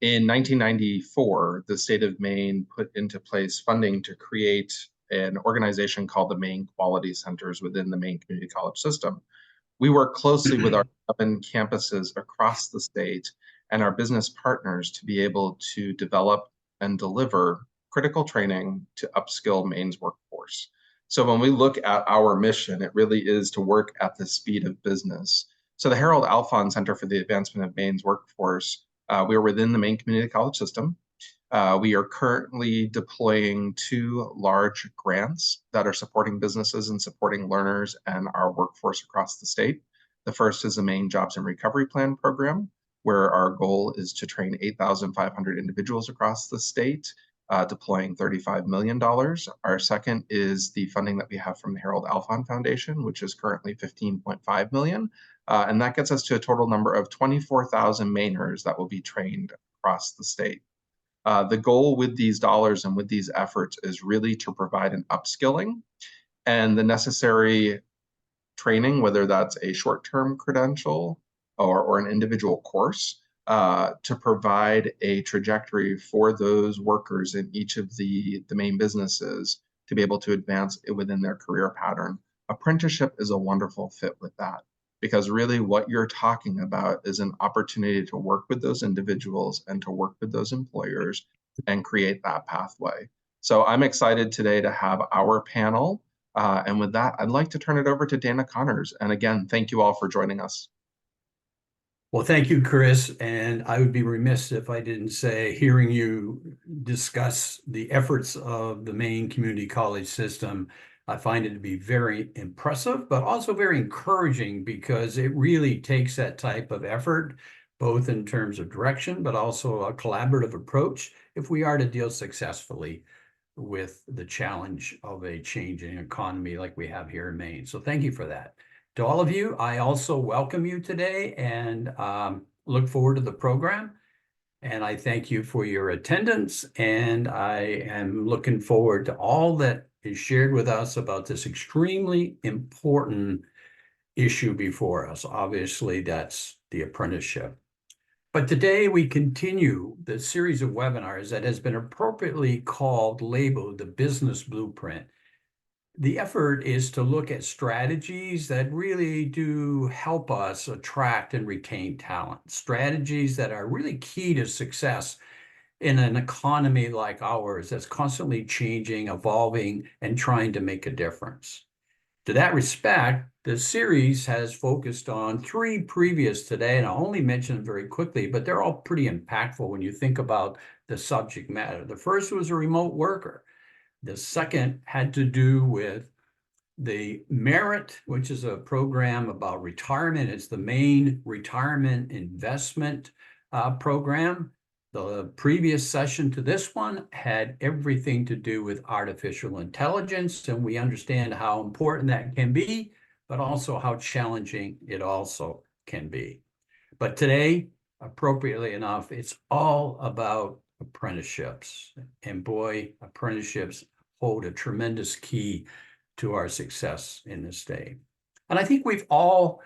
In 1994, the state of Maine put into place funding to create an organization called the Maine Quality Centers within the Maine Community College system. We work closely with our 7 campuses across the state and our business partners to be able to develop and deliver critical training to upskill Maine's workforce. So when we look at our mission, it really is to work at the speed of business. So the Harold Alfond Center for the Advancement of Maine's Workforce, we are within the Maine Community College system. We are currently deploying 2 large grants that are supporting businesses and supporting learners and our workforce across the state. The first is the Maine Jobs and Recovery Plan program, where our goal is to train 8,500 individuals across the state, deploying $35 million. Our second is the funding that we have from the Harold Alfond Foundation, which is currently $15.5 million. And that gets us to a total number of 24,000 Mainers that will be trained across the state. The goal with these dollars and with these efforts is really to provide an upskilling and the necessary training, whether that's a short-term credential or an individual course, to provide a trajectory for those workers in each of the main businesses to be able to advance within their career pattern. Apprenticeship is a wonderful fit with that, because really what you're talking about is an opportunity to work with those individuals and to work with those employers and create that pathway. So I'm excited today to have our panel. And with that, I'd like to turn it over to Dana Connors. And again, thank you all for joining us. Well, thank you, Chris. And I would be remiss if I didn't say, hearing you discuss the efforts of the Maine Community College system, I find it to be very impressive, but also very encouraging, because it really takes that type of effort, both in terms of direction, but also a collaborative approach, if we are to deal successfully with the challenge of a changing economy like we have here in Maine. So thank you for that. To all of you, I also welcome you today and look forward to the program. And I thank you for your attendance. And I am looking forward to all that is shared with us about this extremely important issue before us. Obviously, that's the apprenticeship. But today we continue the series of webinars that has been appropriately labeled the Business Blueprint. The effort is to look at strategies that really do help us attract and retain talent, strategies that are really key to success in an economy like ours that's constantly changing, evolving, and trying to make a difference. To that respect, the series has focused on 3 previous today, and I'll only mention them very quickly, but they're all pretty impactful when you think about the subject matter. The first was a remote worker. The second had to do with the Merit, which is a program about retirement. It's the Maine Retirement Investment Program. The previous session to this one had everything to do with artificial intelligence, and we understand how important that can be, but also how challenging it also can be. But today, appropriately enough, it's all about apprenticeships. And boy, apprenticeships hold a tremendous key to our success in this state. And I think we've all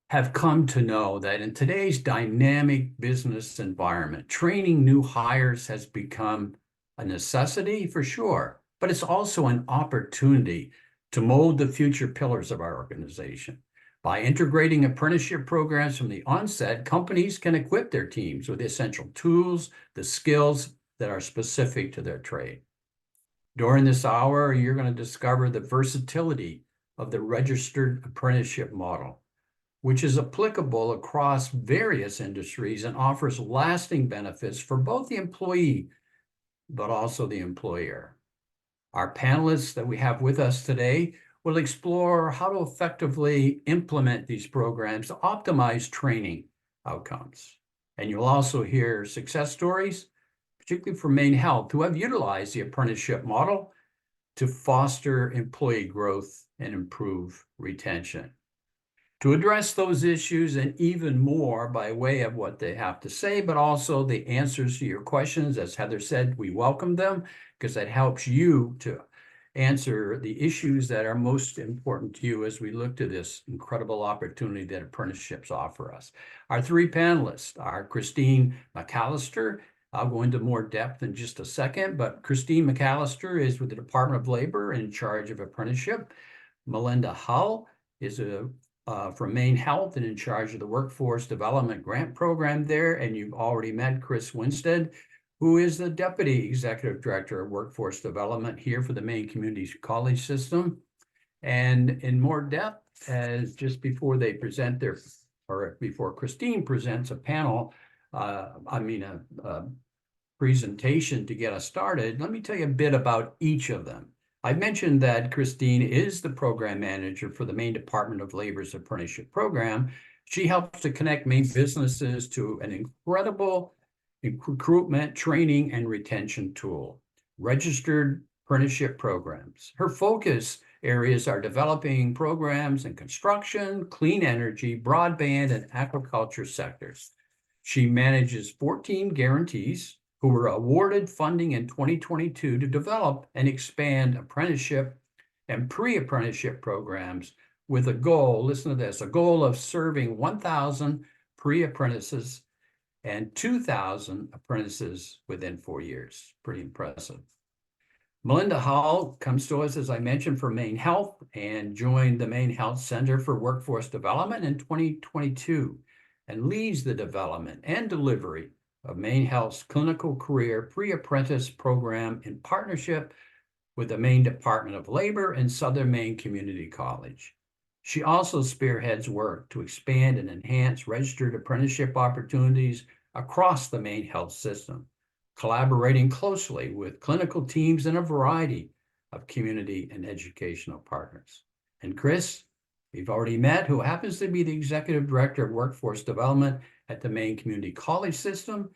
have come to know that in today's dynamic business environment, training new hires has become a necessity for sure, but it's also an opportunity to mold the future pillars of our organization. By integrating apprenticeship programs from the onset, companies can equip their teams with the essential tools, the skills that are specific to their trade. During this hour, you're going to discover the versatility of the registered apprenticeship model, which is applicable across various industries and offers lasting benefits for both the employee, but also the employer. Our panelists that we have with us today will explore how to effectively implement these programs to optimize training outcomes. And you'll also hear success stories, particularly from MaineHealth, who have utilized the apprenticeship model to foster employee growth and improve retention. To address those issues and even more by way of what they have to say, but also the answers to your questions, as Heather said, we welcome them because that helps you to answer the issues that are most important to you as we look to this incredible opportunity that apprenticeships offer us. Our three panelists are Christine McAllister. I'll go into more depth in just a second, but Christine McAllister is with the Department of Labor in charge of apprenticeship. Melinda Hull is from MaineHealth and in charge of the Workforce Development Grant Program there. And you've already met Chris Winstead, who is the Deputy Executive Director of Workforce Development here for the Maine Community College System. And in more depth, as just before they present before Christine presents a panel, a presentation to get us started, let me tell you a bit about each of them. I mentioned that Christine is the program manager for the Maine Department of Labor's apprenticeship program. She helps to connect Maine businesses to an incredible recruitment, training, and retention tool, registered apprenticeship programs. Her focus areas are developing programs in construction, clean energy, broadband, and agriculture sectors. She manages 14 guarantees who were awarded funding in 2022 to develop and expand apprenticeship and pre-apprenticeship programs with a goal, listen to this, a goal of serving 1,000 pre-apprentices and 2,000 apprentices within 4 years. Pretty impressive. Melinda Hull comes to us, as I mentioned, from MaineHealth and joined the MaineHealth Center for Workforce Development in 2022 and leads the development and delivery of MaineHealth's clinical career pre-apprentice program in partnership with the Maine Department of Labor and Southern Maine Community College. She also spearheads work to expand and enhance registered apprenticeship opportunities across the MaineHealth system, collaborating closely with clinical teams and a variety of community and educational partners. And Chris, we've already met, who happens to be the Executive Director of Workforce Development at the Maine Community College System.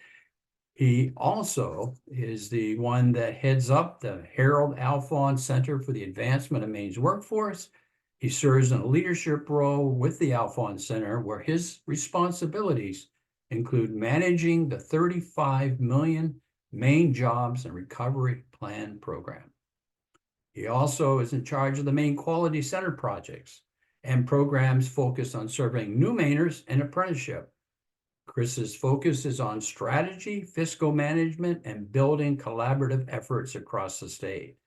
He also is the one that heads up the Harold Alfond Center for the Advancement of Maine's Workforce. He serves in a leadership role with the Alfond Center, where his responsibilities include managing the 35 million Maine Jobs and Recovery Plan program. He also is in charge of the Maine Quality Center projects and programs focused on serving new Mainers and apprenticeship. Chris's focus is on strategy, fiscal management, and building collaborative efforts across the state.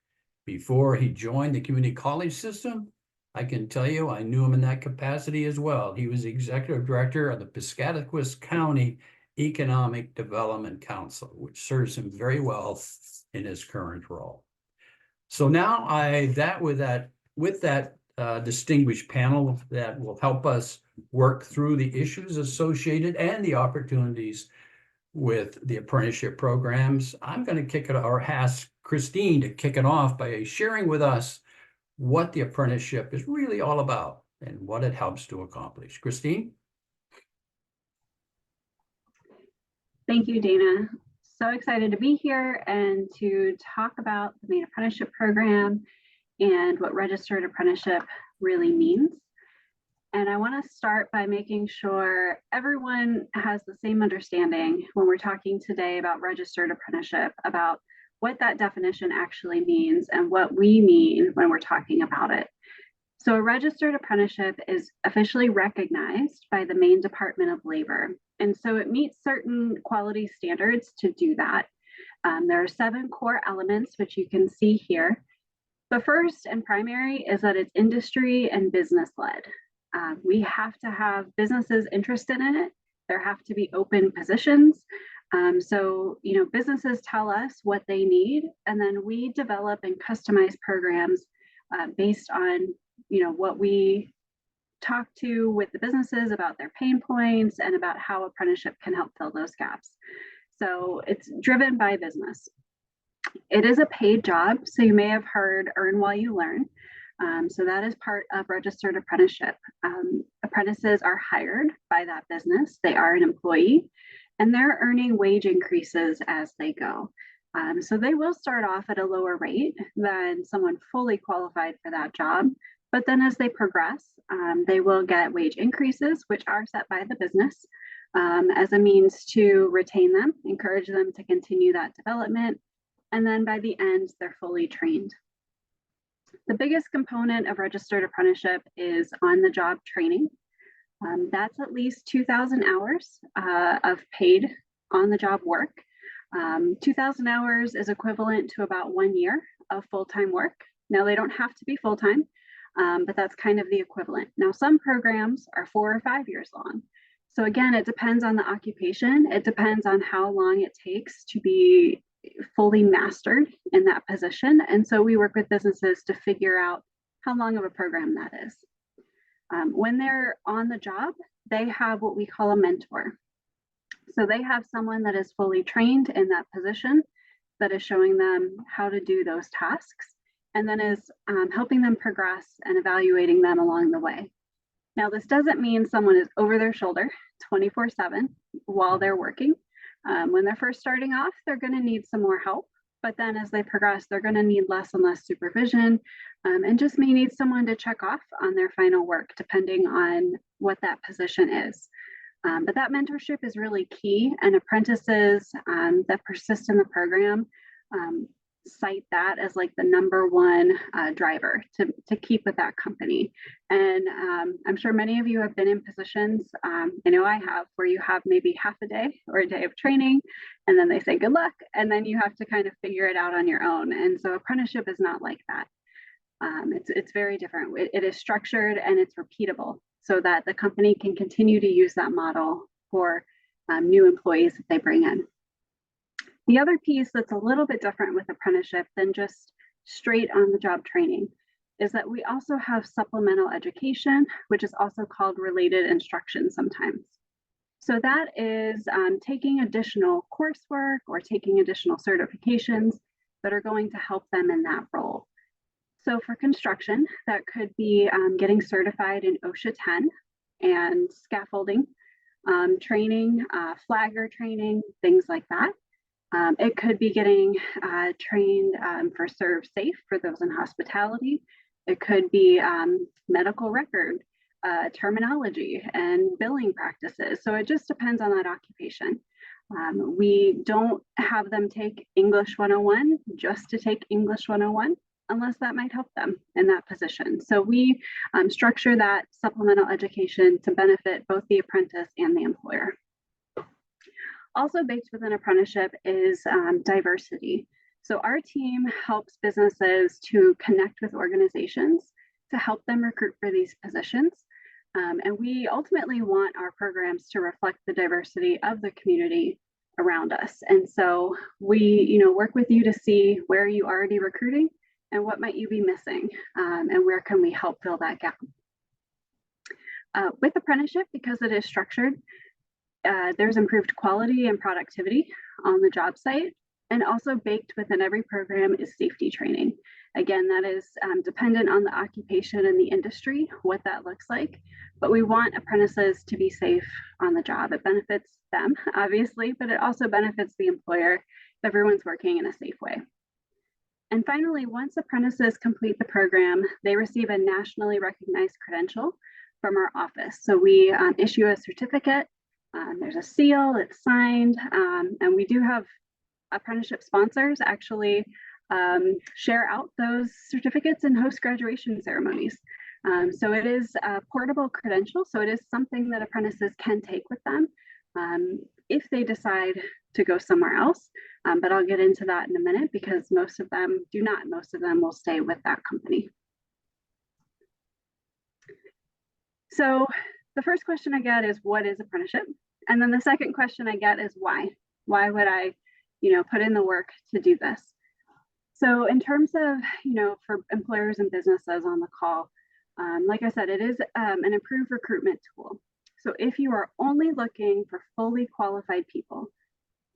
Before he joined the community college system, I can tell you I knew him in that capacity as well. He was executive director of the Piscataquis County Economic Development Council, which serves him very well in his current role. So now with that distinguished panel that will help us work through the issues associated and the opportunities with the apprenticeship programs, I'm going to kick it, or ask Christine to kick it off by sharing with us what the apprenticeship is really all about and what it helps to accomplish. Christine? Thank you, Dana. So excited to be here and to talk about the Maine Apprenticeship Program and what registered apprenticeship really means. And I want to start by making sure everyone has the same understanding when we're talking today about registered apprenticeship, about what that definition actually means and what we mean when we're talking about it. So a registered apprenticeship is officially recognized by the Maine Department of Labor. And so it meets certain quality standards to do that. There are 7 core elements, which you can see here. The first and primary is that it's industry and business led. We have to have businesses interested in it. There have to be open positions. So, businesses tell us what they need, and then we develop and customize programs based on, what we talk to with the businesses about their pain points and about how apprenticeship can help fill those gaps. So it's driven by business. It is a paid job, so you may have heard earn while you learn. So that is part of registered apprenticeship. Apprentices are hired by that business. They are an employee, and they're earning wage increases as they go. So they will start off at a lower rate than someone fully qualified for that job. But then as they progress, they will get wage increases, which are set by the business as a means to retain them, encourage them to continue that development. And then by the end, they're fully trained. The biggest component of registered apprenticeship is on-the-job training. That's at least 2,000 hours of paid on-the-job work. 2,000 hours is equivalent to about 1 year of full-time work. Now, they don't have to be full-time, but that's kind of the equivalent. Now, some programs are 4 or 5 years long. So again, it depends on the occupation. It depends on how long it takes to be fully mastered in that position. And so we work with businesses to figure out how long of a program that is. When they're on the job, they have what we call a mentor. So they have someone that is fully trained in that position that is showing them how to do those tasks and then is helping them progress and evaluating them along the way. Now, this doesn't mean someone is over their shoulder 24/7 while they're working. When they're first starting off, they're going to need some more help. But then as they progress, they're going to need less and less supervision and just may need someone to check off on their final work, depending on what that position is. But that mentorship is really key, and apprentices that persist in the program cite that as like the #1 driver to keep with that company. And I'm sure many of you have been in positions, I know I have, where you have maybe half a day or a day of training, and then they say good luck, and then you have to kind of figure it out on your own. And so apprenticeship is not like that. It's very different. It is structured and it's repeatable so that the company can continue to use that model for new employees that they bring in. The other piece that's a little bit different with apprenticeship than just straight on the job training is that we also have supplemental education, which is also called related instruction sometimes. So that is taking additional coursework or taking additional certifications that are going to help them in that role. So for construction, that could be getting certified in OSHA 10 and scaffolding, training, flagger training, things like that. It could be getting trained for Serve Safe for those in hospitality. It could be medical record, terminology, and billing practices. So it just depends on that occupation. We don't have them take English 101 just to take English 101, unless that might help them in that position. So we structure that supplemental education to benefit both the apprentice and the employer. Also baked within apprenticeship is diversity. So our team helps businesses to connect with organizations to help them recruit for these positions. And we ultimately want our programs to reflect the diversity of the community around us. And so we work with you to see where you are already recruiting and what might you be missing, and where can we help fill that gap. With apprenticeship, because it is structured, there's improved quality and productivity on the job site, and also baked within every program is safety training. Again, that is dependent on the occupation and the industry, what that looks like, but we want apprentices to be safe on the job. It benefits them, obviously, but it also benefits the employer if everyone's working in a safe way. And finally, once apprentices complete the program, they receive a nationally recognized credential from our office. So we issue a certificate. There's a seal, it's signed, and we do have apprenticeship sponsors actually share out those certificates and host graduation ceremonies. So it is a portable credential, so it is something that apprentices can take with them if they decide to go somewhere else. But I'll get into that in a minute because most of them do not. Most of them will stay with that company. So the first question I get is, what is apprenticeship? And then the second question I get is why? Why would I, put in the work to do this? So in terms of, for employers and businesses on the call, like I said, it is an improved recruitment tool. So if you are only looking for fully qualified people,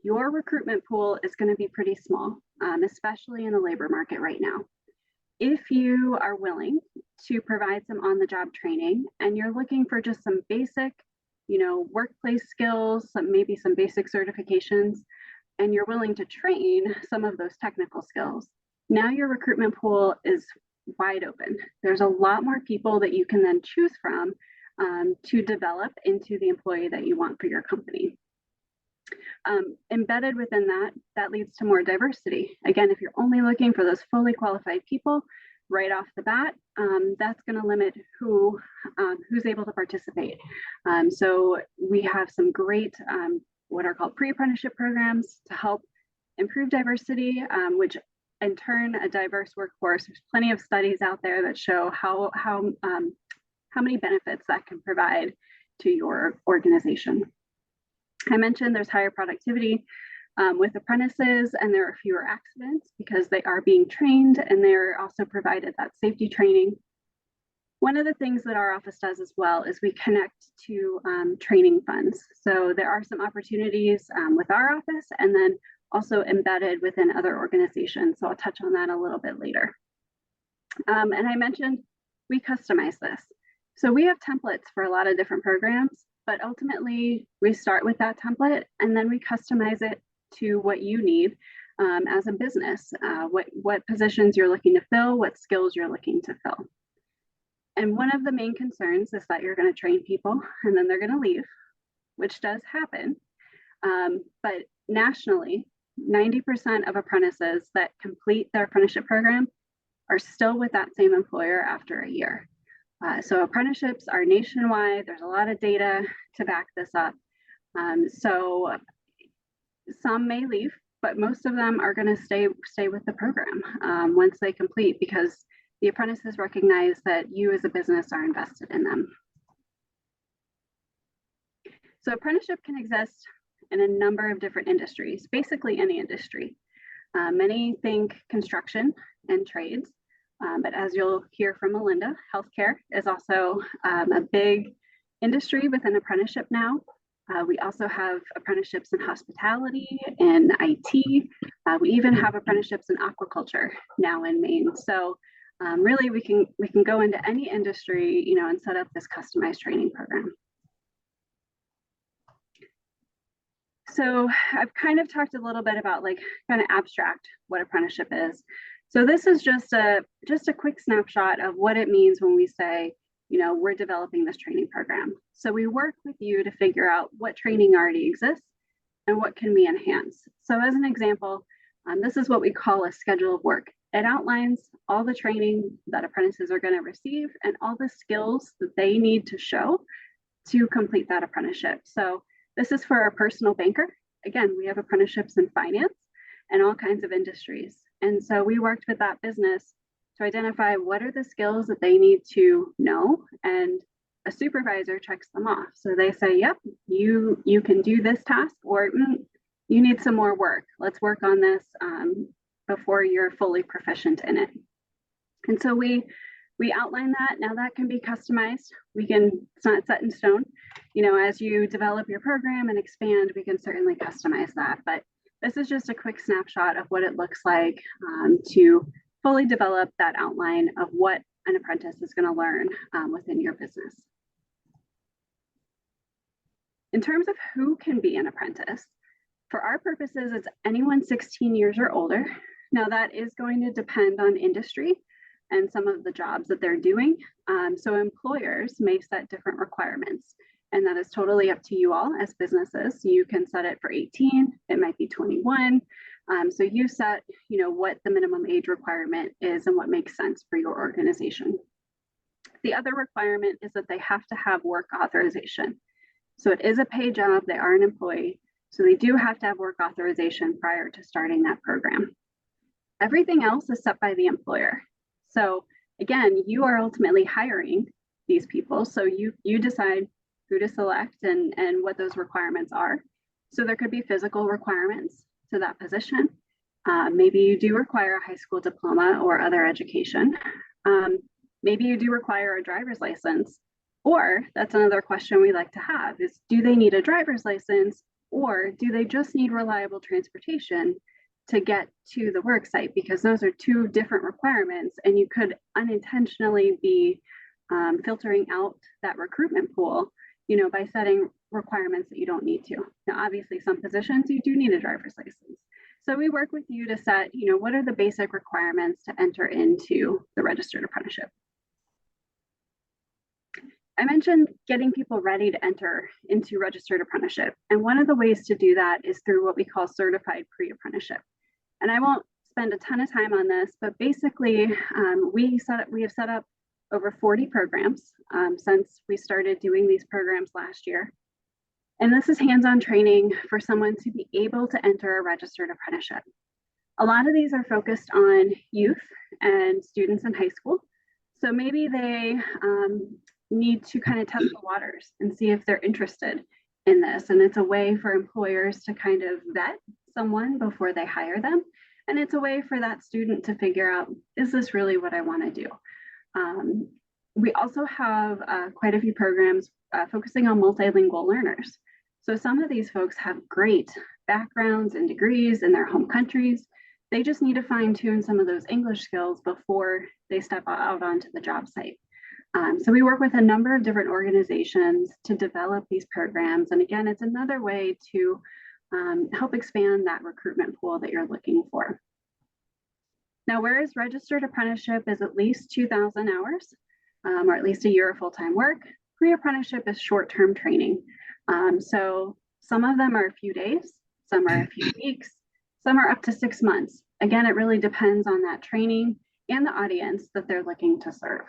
your recruitment pool is going to be pretty small, especially in the labor market right now. If you are willing to provide some on-the-job training and you're looking for just some basic, workplace skills, maybe some basic certifications, and you're willing to train some of those technical skills, now your recruitment pool is wide open. There's a lot more people that you can then choose from to develop into the employee that you want for your company. Embedded within that leads to more diversity. Again, if you're only looking for those fully qualified people, right off the bat, that's going to limit who's able to participate. So we have some great what are called pre-apprenticeship programs to help improve diversity, which in turn, a diverse workforce. There's plenty of studies out there that show how many benefits that can provide to your organization. I mentioned there's higher productivity with apprentices, and there are fewer accidents because they are being trained, and they're also provided that safety training. One of the things that our office does as well is we connect to training funds. So there are some opportunities with our office, and then also embedded within other organizations. So I'll touch on that a little bit later. And I mentioned we customize this. So we have templates for a lot of different programs, but ultimately we start with that template and then we customize it to what you need as a business, what positions you're looking to fill, what skills you're looking to fill. And one of the main concerns is that you're going to train people and then they're going to leave, which does happen. But nationally, 90% of apprentices that complete their apprenticeship program are still with that same employer after a year. So apprenticeships are nationwide. There's a lot of data to back this up. So some may leave, but most of them are going to stay with the program once they complete, because the apprentices recognize that you as a business are invested in them. So apprenticeship can exist in a number of different industries, basically any industry. Many think construction and trades, but as you'll hear from Melinda, healthcare is also a big industry within apprenticeship now. We also have apprenticeships in hospitality and IT. We even have apprenticeships in aquaculture now in Maine. So really we can go into any industry, you know, and set up this customized training program. So I've kind of talked a little bit about like kind of abstract what apprenticeship is. So this is just a quick snapshot of what it means when we say, you know, we're developing this training program. So we work with you to figure out what training already exists and what can we enhance. So as an example, this is what we call a schedule of work. It outlines all the training that apprentices are going to receive and all the skills that they need to show to complete that apprenticeship. So this is for a personal banker. Again, we have apprenticeships in finance and all kinds of industries. And so we worked with that business to identify what are the skills that they need to know, and a supervisor checks them off. So they say, yep, you can do this task, or you need some more work. Let's work on this before you're fully proficient in it. And so we outline that. Now that can be customized. It's not set in stone. You know, as you develop your program and expand, we can certainly customize that. But this is just a quick snapshot of what it looks like to fully develop that outline of what an apprentice is going to learn within your business. In terms of who can be an apprentice, for our purposes, it's anyone 16 years or older. Now that is going to depend on industry and some of the jobs that they're doing. So employers may set different requirements, and that is totally up to you all as businesses. You can set it for 18, it might be 21. So you set, you know, what the minimum age requirement is and what makes sense for your organization. The other requirement is that they have to have work authorization. So it is a paid job, they are an employee, so they do have to have work authorization prior to starting that program. Everything else is set by the employer. So again, you are ultimately hiring these people. So you decide who to select and what those requirements are. So there could be physical requirements to that position. Maybe you do require a high school diploma or other education. Maybe you do require a driver's license, or that's another question we like to have is, do they need a driver's license, or do they just need reliable transportation to get to the work site? Because those are two different requirements, and you could unintentionally be filtering out that recruitment pool, you know, by setting requirements that you don't need to. Now, obviously, some positions you do need a driver's license. So we work with you to set, you know, what are the basic requirements to enter into the registered apprenticeship. I mentioned getting people ready to enter into registered apprenticeship. And one of the ways to do that is through what we call certified pre-apprenticeship. And I won't spend a ton of time on this, but basically we have set up over 40 programs since we started doing these programs last year. And this is hands-on training for someone to be able to enter a registered apprenticeship. A lot of these are focused on youth and students in high school. So maybe they need to kind of test the waters and see if they're interested in this. And it's a way for employers to kind of vet someone before they hire them. And it's a way for that student to figure out, is this really what I want to do? We also have quite a few programs focusing on multilingual learners. So some of these folks have great backgrounds and degrees in their home countries. They just need to fine tune some of those English skills before they step out onto the job site. So we work with a number of different organizations to develop these programs. And again, it's another way to help expand that recruitment pool that you're looking for. Now, whereas registered apprenticeship is at least 2,000 hours, or at least a year of full-time work, pre-apprenticeship is short-term training. So some of them are a few days, some are a few weeks, some are up to 6 months. Again, it really depends on that training and the audience that they're looking to serve.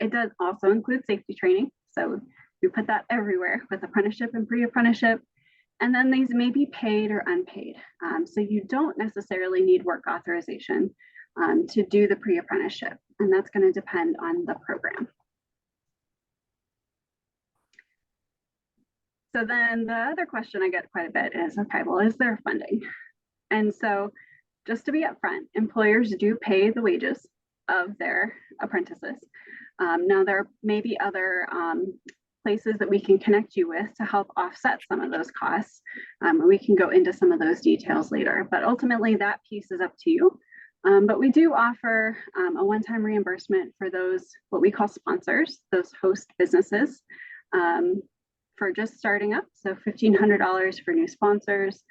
It does also include safety training. So we put that everywhere with apprenticeship and pre-apprenticeship. And then these may be paid or unpaid. So you don't necessarily need work authorization to do the pre-apprenticeship. And that's going to depend on the program. So then the other question I get quite a bit is, okay, well, is there funding? And so just to be upfront, employers do pay the wages of their apprentices. Now there may be other places that we can connect you with to help offset some of those costs. We can go into some of those details later, but ultimately that piece is up to you. But we do offer a one-time reimbursement for those, what we call sponsors, those host businesses, for just starting up. So $1,500 for new sponsors,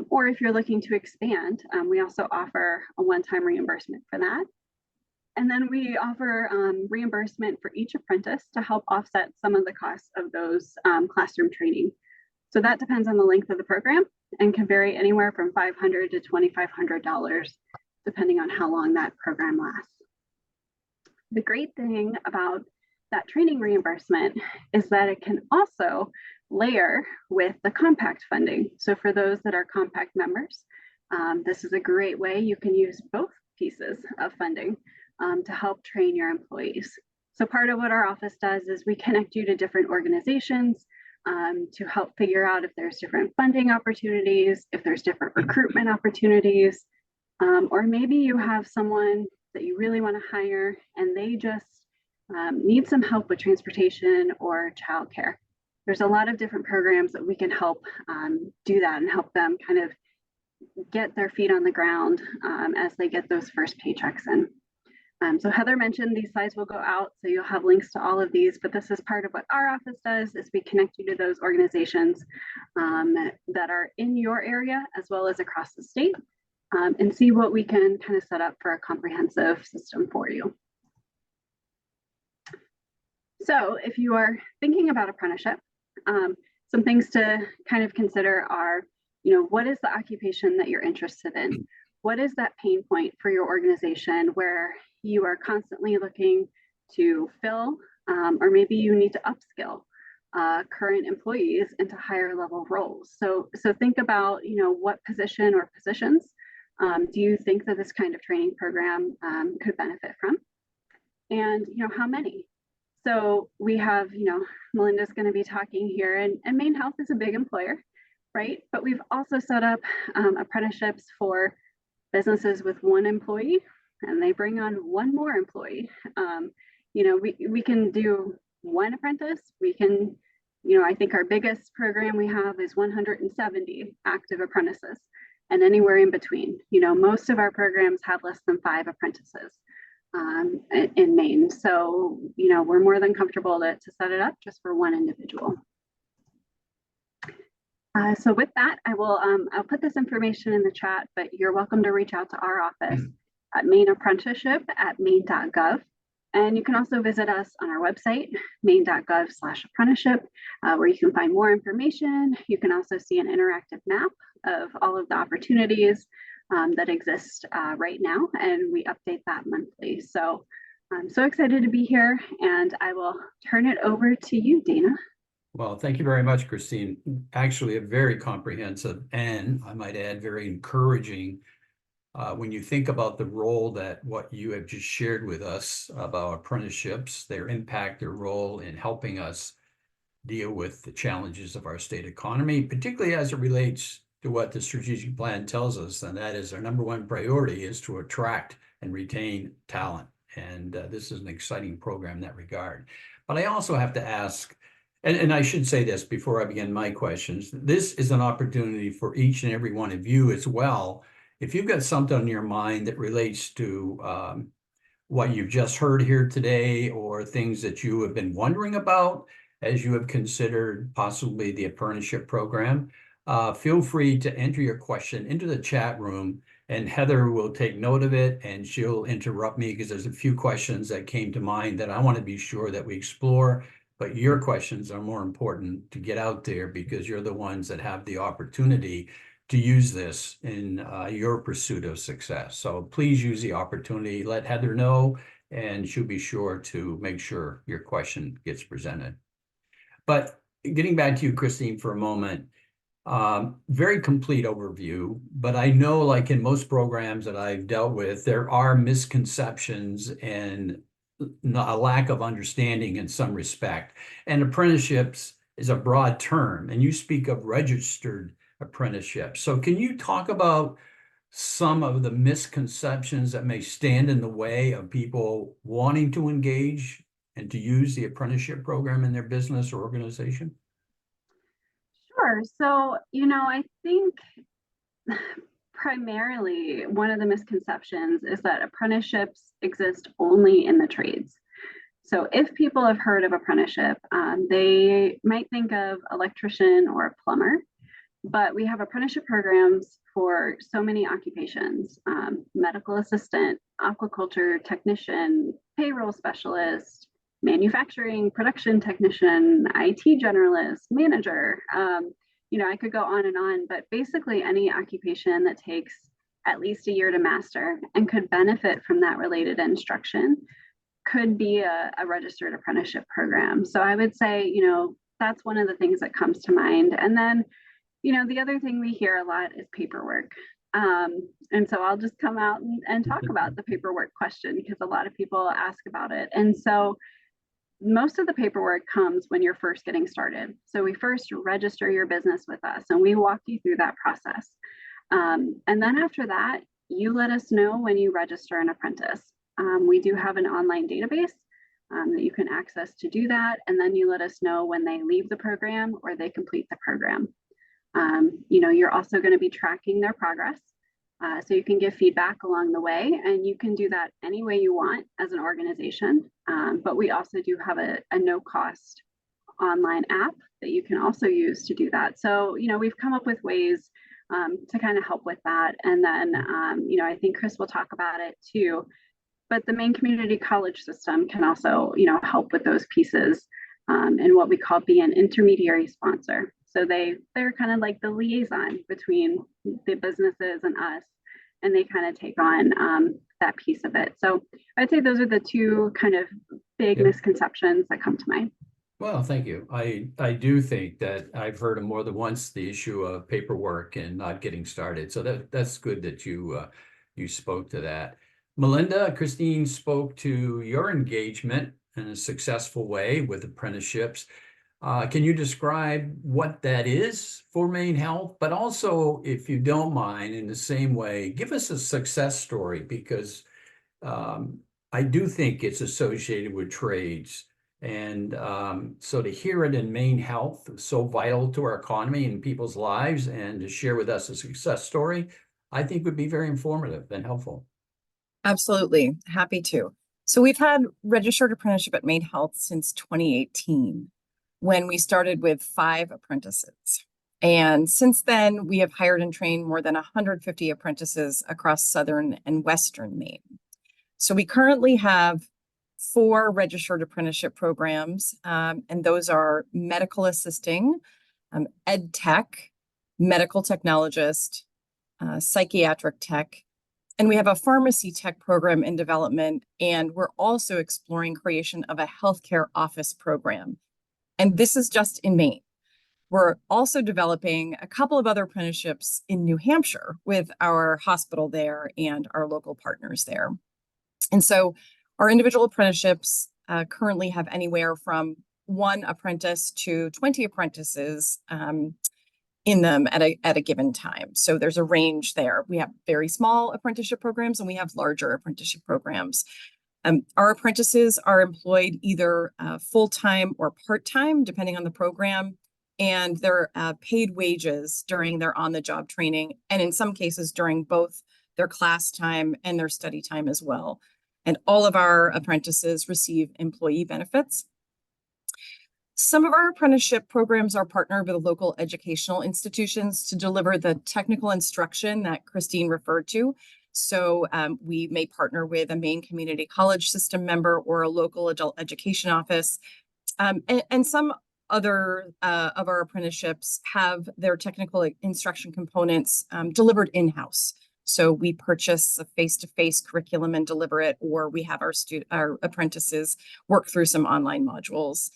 or if you're looking to expand, we also offer a one-time reimbursement for that. And then we offer reimbursement for each apprentice to help offset some of the costs of those classroom training. So that depends on the length of the program and can vary anywhere from $500 to $2,500, depending on how long that program lasts. The great thing about that training reimbursement is that it can also layer with the compact funding. So for those that are compact members, this is a great way you can use both pieces of funding to help train your employees. So part of what our office does is we connect you to different organizations to help figure out if there's different funding opportunities, if there's different recruitment opportunities, or maybe you have someone that you really want to hire and they just need some help with transportation or childcare. There's a lot of different programs that we can help do that and help them kind of get their feet on the ground as they get those first paychecks in. So Heather mentioned these slides will go out, so you'll have links to all of these, but this is part of what our office does is we connect you to those organizations that are in your area as well as across the state and see what we can kind of set up for a comprehensive system for you. So if you are thinking about apprenticeship, some things to kind of consider are, you know, what is the occupation that you're interested in? What is that pain point for your organization where you are constantly looking to fill, or maybe you need to upskill current employees into higher level roles. So think about, you know, what position or positions do you think that this kind of training program could benefit from? And, you know, how many? So we have, you know, Melinda's going to be talking here, and MaineHealth is a big employer, right? But we've also set up apprenticeships for businesses with one employee, and they bring on one more employee. You know, we can do one apprentice. We can, you know, I think our biggest program we have is 170 active apprentices, and anywhere in between. You know, most of our programs have less than 5 apprentices in Maine. So, you know, we're more than comfortable to set it up just for one individual. So with that, I'll put this information in the chat, but you're welcome to reach out to our office at maine.apprenticeship@maine.gov. And you can also visit us on our website, maine.gov/apprenticeship, where you can find more information. You can also see an interactive map of all of the opportunities that exist right now, and we update that monthly. So I'm so excited to be here, and I will turn it over to you, Dana. Well, thank you very much, Christine. Actually, a very comprehensive and, I might add, very encouraging when you think about the role that what you have just shared with us about apprenticeships, their impact, their role in helping us deal with the challenges of our state economy, particularly as it relates to what the strategic plan tells us, and that is our number one priority is to attract and retain talent. And this is an exciting program in that regard. But I also have to ask, and I should say this before I begin my questions, this is an opportunity for each and every one of you as well. If you've got something on your mind that relates to what you've just heard here today, or things that you have been wondering about as you have considered possibly the apprenticeship program, feel free to enter your question into the chat room, and Heather will take note of it and she'll interrupt me because there's a few questions that came to mind that I want to be sure that we explore. But your questions are more important to get out there because you're the ones that have the opportunity to use this in your pursuit of success. So please use the opportunity, let Heather know, and she'll be sure to make sure your question gets presented. But getting back to you, Christine, for a moment, very complete overview, but I know, like in most programs that I've dealt with, there are misconceptions and a lack of understanding in some respect. And apprenticeships is a broad term, and you speak of registered apprenticeships. So can you talk about some of the misconceptions that may stand in the way of people wanting to engage and to use the apprenticeship program in their business or organization? Sure. So, I think primarily one of the misconceptions is that apprenticeships exist only in the trades. So if people have heard of apprenticeship, they might think of electrician or a plumber, but we have apprenticeship programs for so many occupations: medical assistant, aquaculture technician, payroll specialist, manufacturing production technician, IT generalist, manager. I could go on and on, but basically any occupation that takes at least a year to master and could benefit from that related instruction could be a registered apprenticeship program. So I would say, that's one of the things that comes to mind. And then, the other thing we hear a lot is paperwork. And so I'll just come out and talk about the paperwork question because a lot of people ask about it. And so most of the paperwork comes when you're first getting started. So we first register your business with us and we walk you through that process. And then after that, you let us know when you register an apprentice. We do have an online database that you can access to do that. And then you let us know when they leave the program or they complete the program. You're also going to be tracking their progress. So you can give feedback along the way, and you can do that any way you want as an organization. But we also do have a no-cost online app that you can also use to do that. So, we've come up with ways to kind of help with that. And then, I think Chris will talk about it too. But the Maine Community College system can also, help with those pieces and what we call be an intermediary sponsor. So they're kind of like the liaison between the businesses and us, and they kind of take on that piece of it. So I'd say those are the two kind of big misconceptions that come to mind. Well, thank you. I do think that I've heard more than once the issue of paperwork and not getting started. So that's good that you spoke to that. Melinda, Christine spoke to your engagement in a successful way with apprenticeships. Can you describe what that is for MaineHealth? But also, if you don't mind, in the same way, give us a success story, because I do think it's associated with trades. And so to hear it in MaineHealth, so vital to our economy and people's lives, and to share with us a success story, I think would be very informative and helpful. Absolutely. Happy to. So we've had registered apprenticeship at MaineHealth since 2018. When we started with 5 apprentices. And since then, we have hired and trained more than 150 apprentices across Southern and Western Maine. So we currently have 4 registered apprenticeship programs, and those are medical assisting, ed tech, medical technologist, psychiatric tech, and we have a pharmacy tech program in development, and we're also exploring creation of a healthcare office program. And this is just in Maine. We're also developing a couple of other apprenticeships in New Hampshire with our hospital there and our local partners there. And so our individual apprenticeships currently have anywhere from 1 apprentice to 20 apprentices in them at a given time. So there's a range there. We have very small apprenticeship programs and we have larger apprenticeship programs. Our apprentices are employed either full-time or part-time, depending on the program, and they're paid wages during their on-the-job training, and in some cases during both their class time and their study time as well. And all of our apprentices receive employee benefits. Some of our apprenticeship programs are partnered with local educational institutions to deliver the technical instruction that Christine referred to. So we may partner with a Maine Community College System member or a local adult education office. And some other of our apprenticeships have their technical instruction components delivered in-house. So we purchase a face-to-face curriculum and deliver it, or we have our apprentices work through some online modules.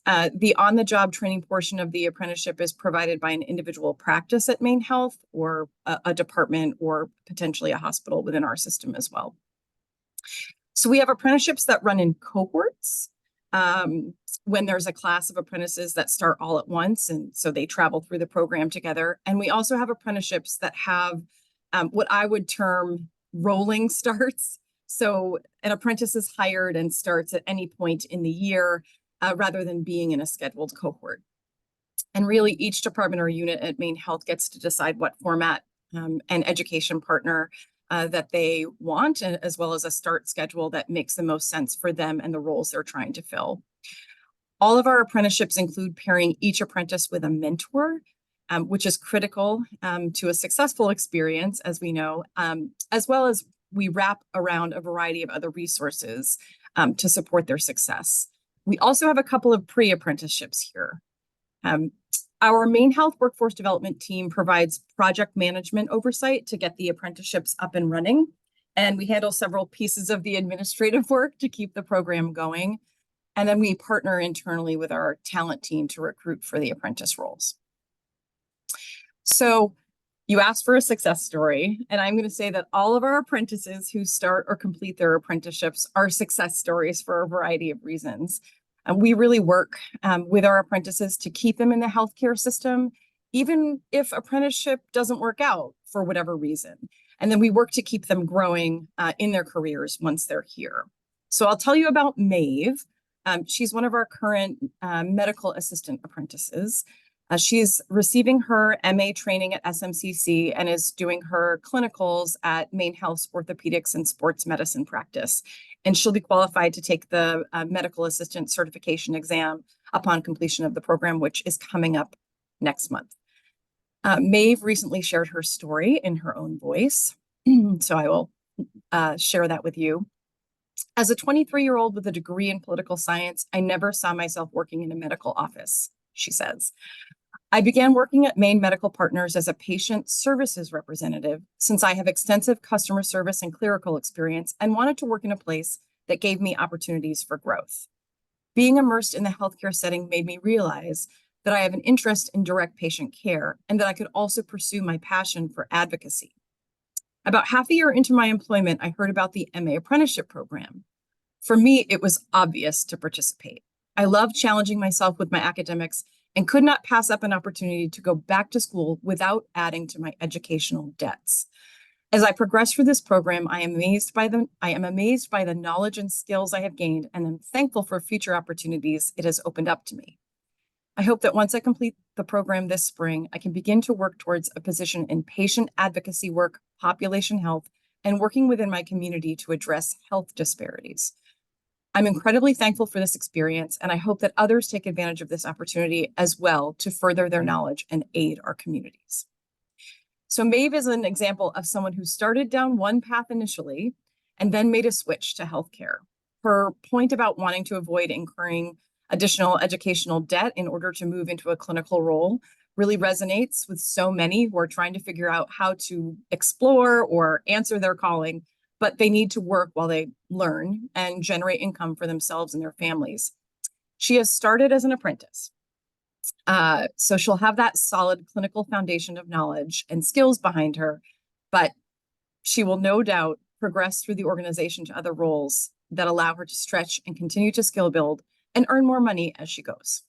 The on-the-job training portion of the apprenticeship is provided by an individual practice at MaineHealth or a department or potentially a hospital within our system as well. So we have apprenticeships that run in cohorts when there's a class of apprentices that start all at once, and so they travel through the program together. And we also have apprenticeships that have what I would term rolling starts. So an apprentice is hired and starts at any point in the year, rather than being in a scheduled cohort. And really each department or unit at MaineHealth gets to decide what format and education partner that they want, and as well as a start schedule that makes the most sense for them and the roles they're trying to fill. All of our apprenticeships include pairing each apprentice with a mentor, which is critical to a successful experience, as we know, as well as we wrap around a variety of other resources to support their success. We also have a couple of pre-apprenticeships here. Our MaineHealth Workforce Development team provides project management oversight to get the apprenticeships up and running. And we handle several pieces of the administrative work to keep the program going. And then we partner internally with our talent team to recruit for the apprentice roles. So you asked for a success story, and I'm going to say that all of our apprentices who start or complete their apprenticeships are success stories for a variety of reasons. And we really work with our apprentices to keep them in the healthcare system, even if apprenticeship doesn't work out for whatever reason. And then we work to keep them growing in their careers once they're here. So I'll tell you about Maeve. She's one of our current medical assistant apprentices. She's receiving her MA training at SMCC and is doing her clinicals at MaineHealth's orthopedics and sports medicine practice. And she'll be qualified to take the medical assistant certification exam upon completion of the program, which is coming up next month. Maeve recently shared her story in her own voice, so I will share that with you. As a 23-year-old with a degree in political science, I never saw myself working in a medical office, she says. I began working at Maine Medical Partners as a patient services representative since I have extensive customer service and clerical experience and wanted to work in a place that gave me opportunities for growth. Being immersed in the healthcare setting made me realize that I have an interest in direct patient care and that I could also pursue my passion for advocacy. About half a year into my employment, I heard about the MA apprenticeship program. For me, it was obvious to participate. I love challenging myself with my academics and could not pass up an opportunity to go back to school without adding to my educational debts. As I progress through this program, I am amazed by the knowledge and skills I have gained, and am thankful for future opportunities it has opened up to me. I hope that once I complete the program this spring, I can begin to work towards a position in patient advocacy work, population health, and working within my community to address health disparities. I'm incredibly thankful for this experience, and I hope that others take advantage of this opportunity as well to further their knowledge and aid our communities. So Maeve is an example of someone who started down one path initially and then made a switch to healthcare. Her point about wanting to avoid incurring additional educational debt in order to move into a clinical role really resonates with so many who are trying to figure out how to explore or answer their calling, but they need to work while they learn and generate income for themselves and their families. She has started as an apprentice. So she'll have that solid clinical foundation of knowledge and skills behind her, but she will no doubt progress through the organization to other roles that allow her to stretch and continue to skill build and earn more money as she goes.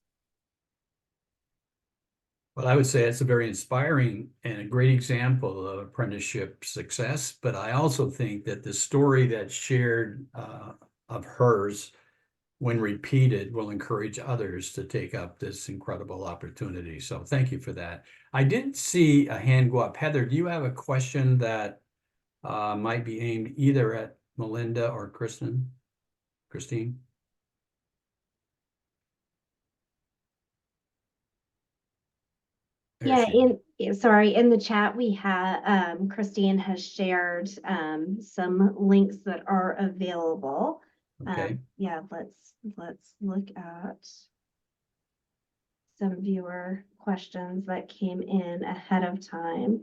Well, I would say it's a very inspiring and a great example of apprenticeship success. But I also think that the story that's shared of hers, when repeated, will encourage others to take up this incredible opportunity. So thank you for that. I didn't see a hand go up. Heather, do you have a question that might be aimed either at Melinda or Christine? Yeah, in the chat we have Christine has shared some links that are available. Okay. Yeah, let's look at some viewer questions that came in ahead of time.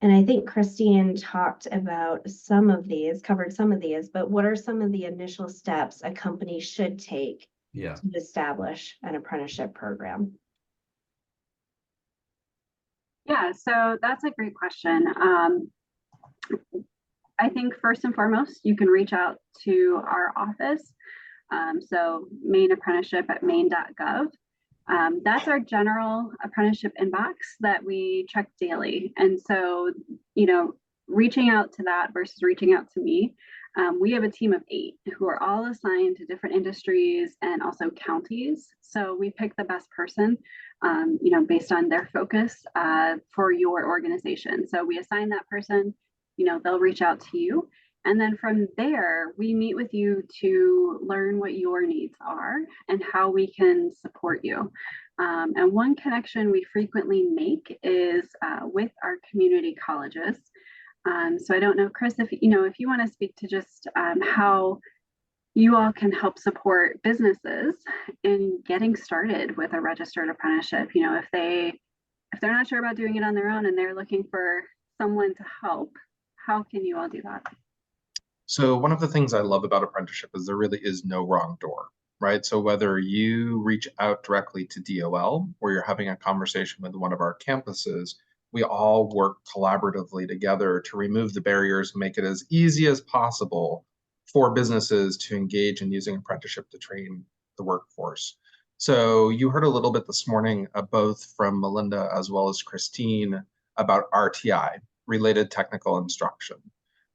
And I think Christine talked about some of these, covered some of these, but what are some of the initial steps a company should take to establish an apprenticeship program? Yeah, so that's a great question. I think first and foremost, you can reach out to our office. So Maine Apprenticeship at maine.gov. That's our general apprenticeship inbox that we check daily. And so, reaching out to that versus reaching out to me, we have a team of 8 who are all assigned to different industries and also counties. So we pick the best person, based on their focus for your organization. So we assign that person, they'll reach out to you. And then from there, we meet with you to learn what your needs are and how we can support you. And one connection we frequently make is with our community colleges. So I don't know, Chris, if you want to speak to just how you all can help support businesses in getting started with a registered apprenticeship. If they're not sure about doing it on their own and they're looking for someone to help, how can you all do that? So one of the things I love about apprenticeship is there really is no wrong door, right? So whether you reach out directly to DOL or you're having a conversation with one of our campuses, we all work collaboratively together to remove the barriers and make it as easy as possible for businesses to engage in using apprenticeship to train the workforce. So you heard a little bit this morning, both from Melinda as well as Christine, about RTI, related technical instruction.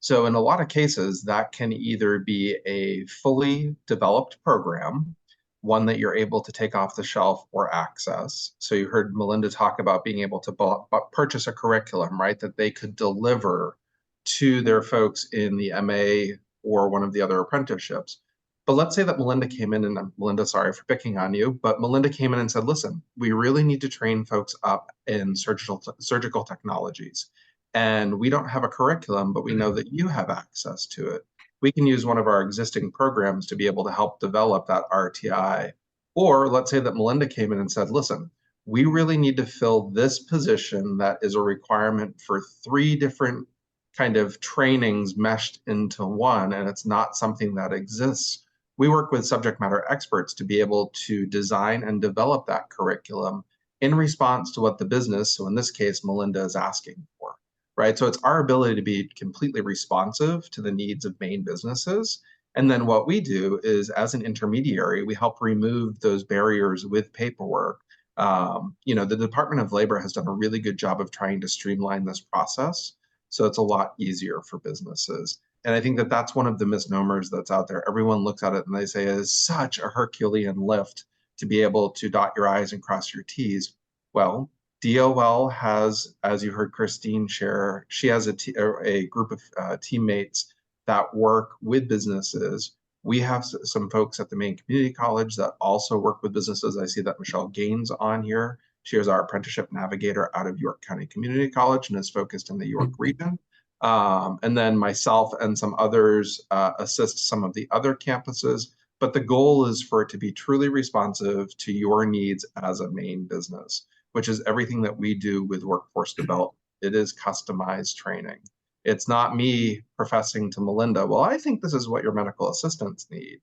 So in a lot of cases, that can either be a fully developed program, one that you're able to take off the shelf or access. So you heard Melinda talk about being able to purchase a curriculum, right, that they could deliver to their folks in the MA or one of the other apprenticeships. But let's say that Melinda came in, and Melinda, sorry for picking on you, but Melinda came in and said, listen, we really need to train folks up in surgical technologies. And we don't have a curriculum, but we know that you have access to it. We can use one of our existing programs to be able to help develop that RTI. Or let's say that Melinda came in and said, listen, we really need to fill this position that is a requirement for 3 different kind of trainings meshed into one, and it's not something that exists. We work with subject matter experts to be able to design and develop that curriculum in response to what the business, so in this case, Melinda, is asking for. Right, so it's our ability to be completely responsive to the needs of Maine businesses. And then what we do is, as an intermediary, we help remove those barriers with paperwork. The Department of Labor has done a really good job of trying to streamline this process, so it's a lot easier for businesses. And I think that that's one of the misnomers that's out there. Everyone looks at it and they say it is such a Herculean lift to be able to dot your I's and cross your T's. Well, DOL has, as you heard Christine share, she has a group of teammates that work with businesses. We have some folks at the Maine Community College that also work with businesses. I see that Michelle Gaines on here. She is our apprenticeship navigator out of York County Community College and is focused in the York region. And then myself and some others assist some of the other campuses. but the goal is for it to be truly responsive to your needs as a Maine business, which is everything that we do with workforce development. It is customized training. It's not me professing to Melinda, well, I think this is what your medical assistants need.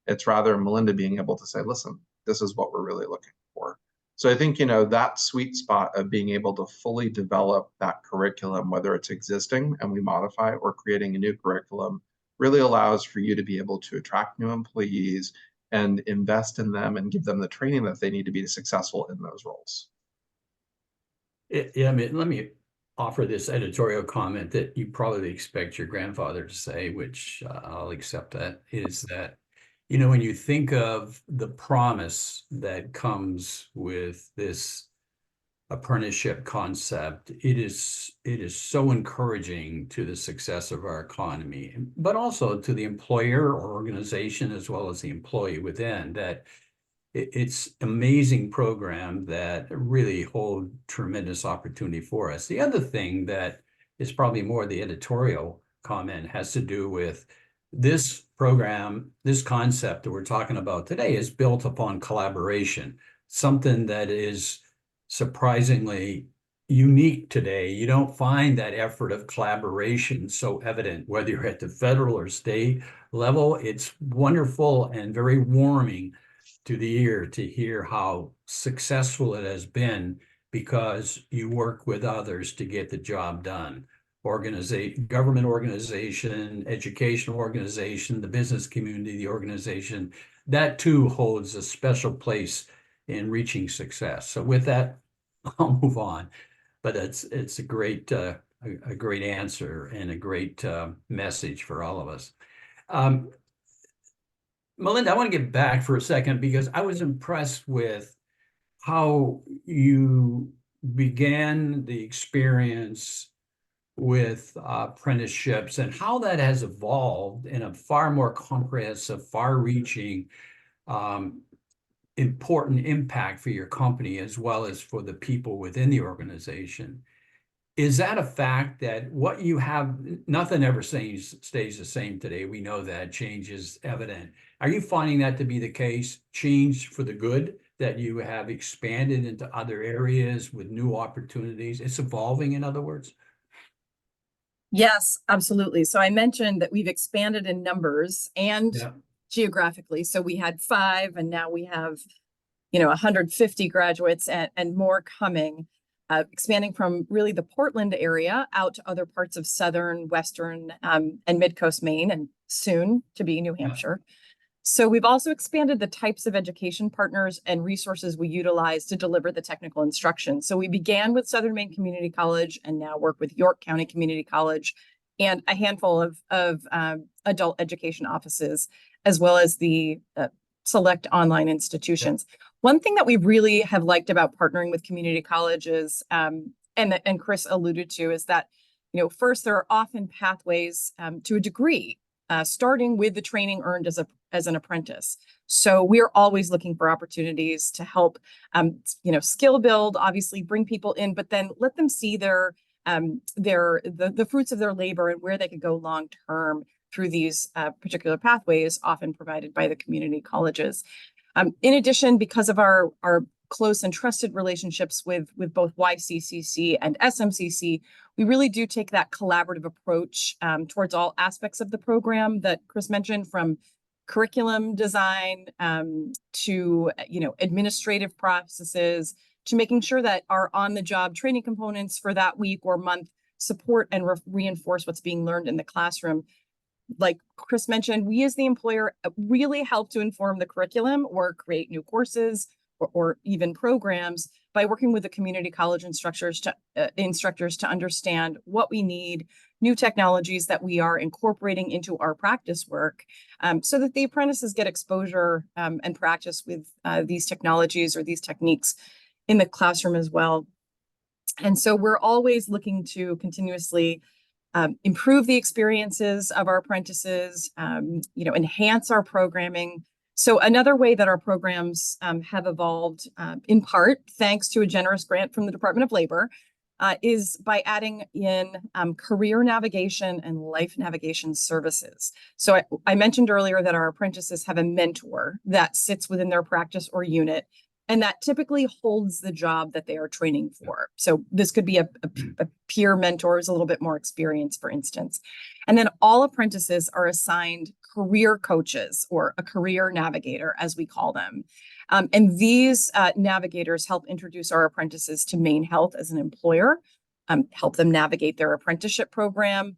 It's rather Melinda being able to say, listen, this is what we're really looking for. So I think, that sweet spot of being able to fully develop that curriculum, whether it's existing and we modify it or creating a new curriculum, really allows for you to be able to attract new employees and invest in them and give them the training that they need to be successful in those roles. Yeah, I mean, let me offer this editorial comment that you probably expect your grandfather to say, which I'll accept that, is that, when you think of the promise that comes with this apprenticeship concept, it is so encouraging to the success of our economy, but also to the employer or organization as well as the employee within, that it's amazing program that really hold tremendous opportunity for us. The other thing that is probably more the editorial comment has to do with this program. This concept that we're talking about today is built upon collaboration, something that is surprisingly unique today. You don't find that effort of collaboration so evident, whether you're at the federal or state level. It's wonderful and very warming to the ear to hear how successful it has been because you work with others to get the job done. Government organization, educational organization, the business community, the organization, that too holds a special place in reaching success. So with that, I'll move on. But it's a great answer and a great message for all of us. Melinda, I want to get back for a second because I was impressed with how you began the experience with apprenticeships and how that has evolved in a far more comprehensive, far-reaching, important impact for your company as well as for the people within the organization. Is that a fact that what you have, nothing ever stays the same today? We know that change is evident. Are you finding that to be the case, change for the good, that you have expanded into other areas with new opportunities? It's evolving, in other words? Yes, absolutely. So I mentioned that we've expanded in numbers and geographically. So we had 5 and now we have, 150 graduates and more coming. Expanding from really the Portland area out to other parts of southern, western, and mid-coast Maine, and soon to be New Hampshire. So we've also expanded the types of education partners and resources we utilize to deliver the technical instruction. So we began with Southern Maine Community College and now work with York County Community College and a handful of adult education offices, as well as the select online institutions. One thing that we really have liked about partnering with community colleges, and Chris alluded to, is that, first, there are often pathways to a degree, starting with the training earned as an apprentice. So we're always looking for opportunities to help, skill build, obviously bring people in, but then let them see the fruits of their labor and where they could go long term through these particular pathways, often provided by the community colleges. In addition, because of our close and trusted relationships with both YCCC and SMCC, we really do take that collaborative approach towards all aspects of the program that Chris mentioned, from curriculum design to administrative processes, to making sure that our on-the-job training components for that week or month support and reinforce what's being learned in the classroom. Like Chris mentioned, we as the employer really help to inform the curriculum or create new courses or even programs by working with the community college instructors to understand what we need, new technologies that we are incorporating into our practice work, so that the apprentices get exposure and practice with these technologies or these techniques in the classroom as well. And so we're always looking to continuously improve the experiences of our apprentices, enhance our programming. So another way that our programs have evolved, in part thanks to a generous grant from the Department of Labor, is by adding in career navigation and life navigation services. So I mentioned earlier that our apprentices have a mentor that sits within their practice or unit, and that typically holds the job that they are training for. So this could be a peer mentor who's a little bit more experienced, for instance. And then all apprentices are assigned career coaches, or a career navigator, as we call them. And these navigators help introduce our apprentices to MaineHealth as an employer, help them navigate their apprenticeship program,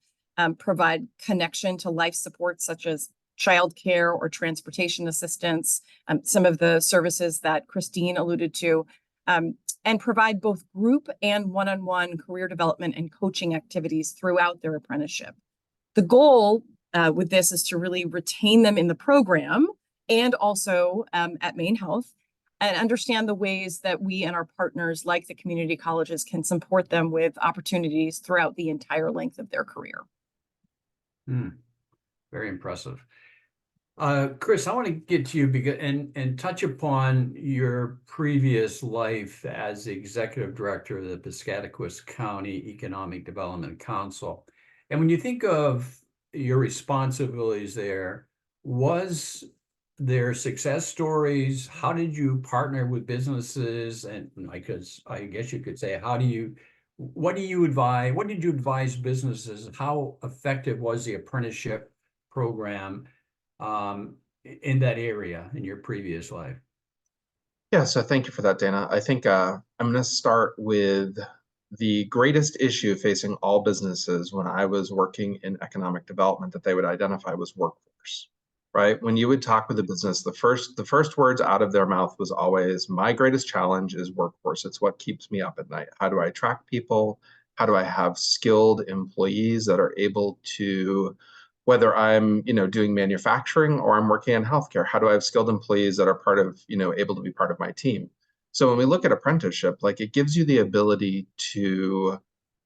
provide connection to life supports such as childcare or transportation assistance, some of the services that Christine alluded to, and provide both group and one-on-one career development and coaching activities throughout their apprenticeship. The goal with this is to really retain them in the program and also at MaineHealth, and understand the ways that we and our partners like the community colleges can support them with opportunities throughout the entire length of their career. Very impressive. Chris, I want to get to you because and touch upon your previous life as the executive director of the Piscataquis County Economic Development Council. And when you think of your responsibilities there, was there success stories? How did you partner with businesses? And because I guess you could say, what did you advise businesses? How effective was the apprenticeship program in that area in your previous life? Yeah, so thank you for that, Dana. I think I'm going to start with the greatest issue facing all businesses when I was working in economic development that they would identify was workforce, right? When you would talk with a business, the first words out of their mouth was always, my greatest challenge is workforce. It's what keeps me up at night. How do I attract people? How do I have skilled employees that are able to, whether I'm, doing manufacturing or I'm working in healthcare, how do I have skilled employees that are part of, able to be part of my team? So when we look at apprenticeship, like, it gives you the ability to,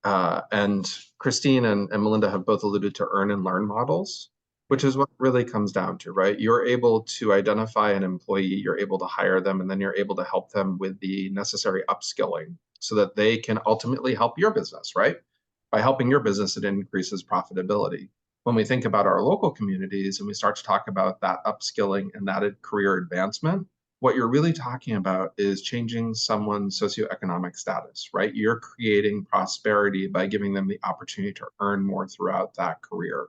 and Christine and Melinda have both alluded to earn and learn models, which is what it really comes down to, right? You're able to identify an employee, you're able to hire them, and then you're able to help them with the necessary upskilling so that they can ultimately help your business, right? By helping your business, it increases profitability. When we think about our local communities and we start to talk about that upskilling and that career advancement, what you're really talking about is changing someone's socioeconomic status, right? You're creating prosperity by giving them the opportunity to earn more throughout that career.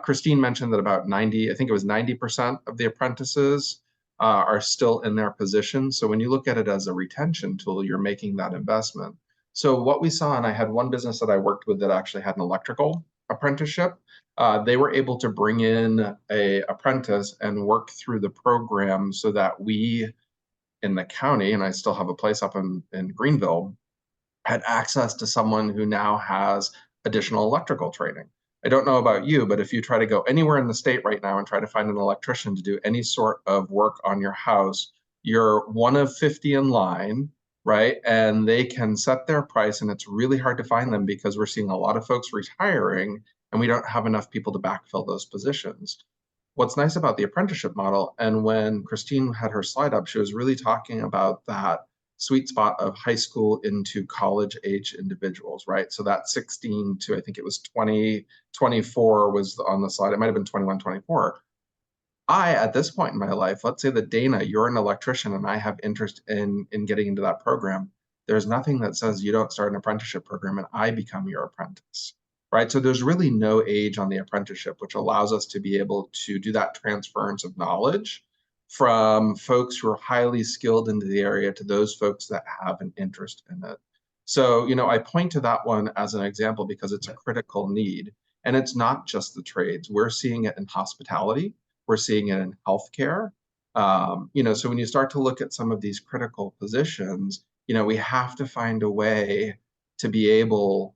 Christine mentioned that about 90% of the apprentices are still in their position. So when you look at it as a retention tool, you're making that investment. So what we saw, and I had one business that I worked with that actually had an electrical apprenticeship. They were able to bring in an apprentice and work through the program so that we in the county, and I still have a place up in Greenville, had access to someone who now has additional electrical training. I don't know about you, but if you try to go anywhere in the state right now and try to find an electrician to do any sort of work on your house, you're one of 50 in line, right? And they can set their price, and it's really hard to find them because we're seeing a lot of folks retiring and we don't have enough people to backfill those positions. What's nice about the apprenticeship model, and when Christine had her slide up, she was really talking about that sweet spot of high school into college age individuals, right? So that 16 to, I think it was 20, 24 was on the slide. It might've been 21, 24. At this point in my life, let's say that Dana, you're an electrician and I have interest in getting into that program. There's nothing that says you don't start an apprenticeship program and I become your apprentice, right? So there's really no age on the apprenticeship, which allows us to be able to do that transference of knowledge from folks who are highly skilled into the area to those folks that have an interest in it. So, I point to that one as an example because it's a critical need. And it's not just the trades. We're seeing it in hospitality. We're seeing it in healthcare. So when you start to look at some of these critical positions, we have to find a way to be able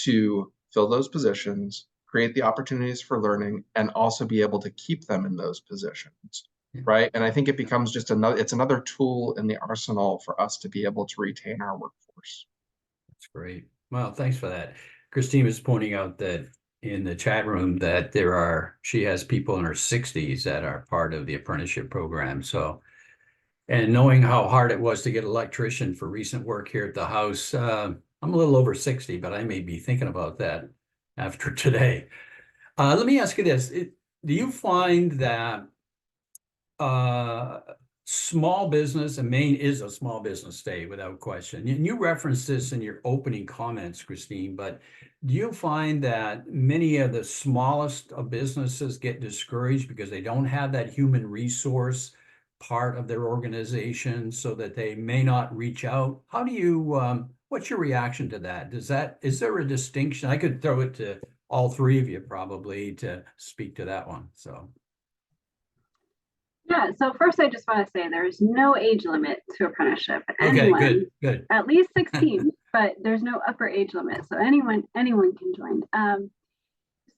to fill those positions, create the opportunities for learning, and also be able to keep them in those positions, right? And I think it becomes just another tool in the arsenal for us to be able to retain our workforce. That's great. Well, thanks for that. Christine was pointing out that in the chat room that she has people in her 60s that are part of the apprenticeship program. So, and knowing how hard it was to get an electrician for recent work here at the house, I'm a little over 60, but I may be thinking about that after today. Let me ask you this. Do you find that small business, and Maine is a small business state without question. You referenced this in your opening comments, Christine, but do you find that many of the smallest of businesses get discouraged because they don't have that human resource part of their organization so that they may not reach out? How do you, what's your reaction to that? Is there a distinction? I could throw it to all three of you probably to speak to that one, so. Yeah, so first I just want to say there's no age limit to apprenticeship. Okay, Anyone, good. at least 16, but there's no upper age limit. So anyone can join.